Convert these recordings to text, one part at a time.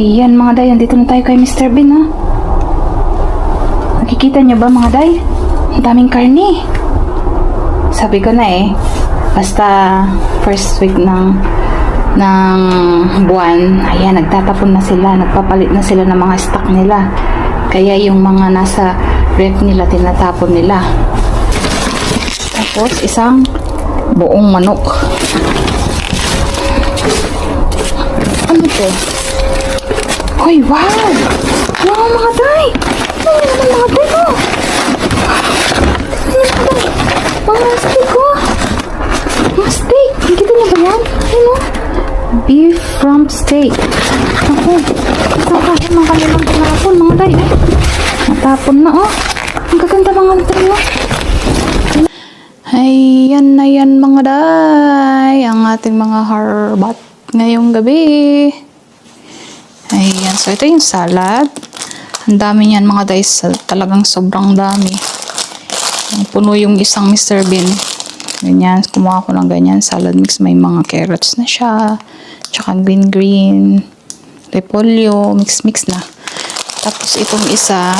Ayan mga day, andito na tayo kay Mr. Bean ha. Nakikita niyo ba mga day? Ang daming karne. Sabi ko na basta first week ng buwan, ayan, nagtatapon na sila, nagpapalit na sila ng mga stock nila. Kaya yung mga nasa ref nila, tinatapon nila. Tapos isang buong manok. Ano to? Ay, wow! Wow, mga day! Ano naman mga day ko? Ano mga day? Mga steak ko! Mga steak! Nakikita niyo ba yan? Ano? Beef from steak. Ako, nakakasya mga kanilang tinapon, mga day. Natapon na, oh. Ang gaganda mga day, oh. Ayan na yan, mga day. Ang ating mga harbat ngayong gabi. Ayan, so ito yung salad. Ang dami niyan mga day, talagang sobrang dami. Puno yung isang Mr. Bean. Ganyan, kumuha ko ng ganyan salad mix. May mga carrots na siya, tsaka green, repolyo, mix na. Tapos itong isa,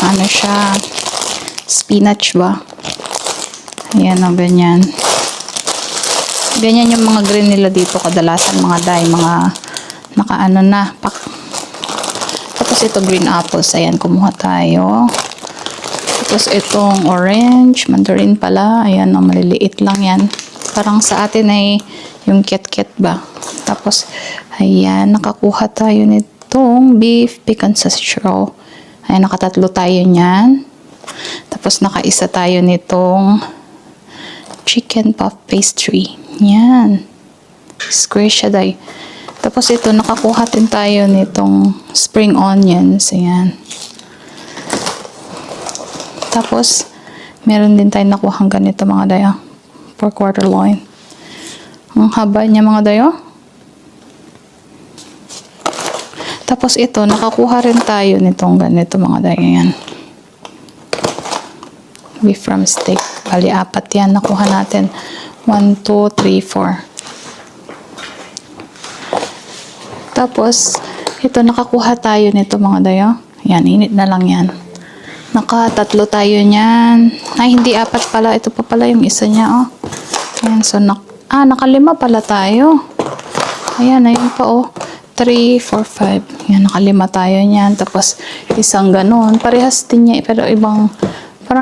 ano siya, spinach ba? Ayan o, ganyan. Ganyan yung mga green nila dito kadalasan mga day, mga nakaano na, pak. Tapos ito green apples, ayan, kumuha tayo. Tapos itong orange, mandarin pala, ayan, maliliit lang yan. Parang sa atin ay yung ket-ket ba. Tapos, ayan, nakakuha tayo nitong beef pecan sa straw. Ayan, nakatatlo tayo niyan. Tapos nakaisa tayo nitong chicken puff pastry. Yan. Square siya day. Tapos ito, nakakuha din tayo nitong spring onions. Ayan. Tapos, meron din tayo nakuhang ganito mga dayo. For quarter loin. Ang haba niya mga dayo. Tapos ito, nakakuha rin tayo nitong ganito mga dayo. Ayan. Beef from steak. Bali, 4 yan. Nakuha natin. 1, 2, 3, 4. Tapos, ito, nakakuha tayo nito mga dayo. Yan, init na lang yan. Nakatatlo tayo niyan. Ay, hindi 4 pala. Ito pa pala yung isa niya, oh. Ayan, so, nakalima pala tayo. Ayan, ayun pa, oh. 3, 4, 5. Yan, nakalima tayo niyan. Tapos, isang ganun. Parehas din niya, pero ibang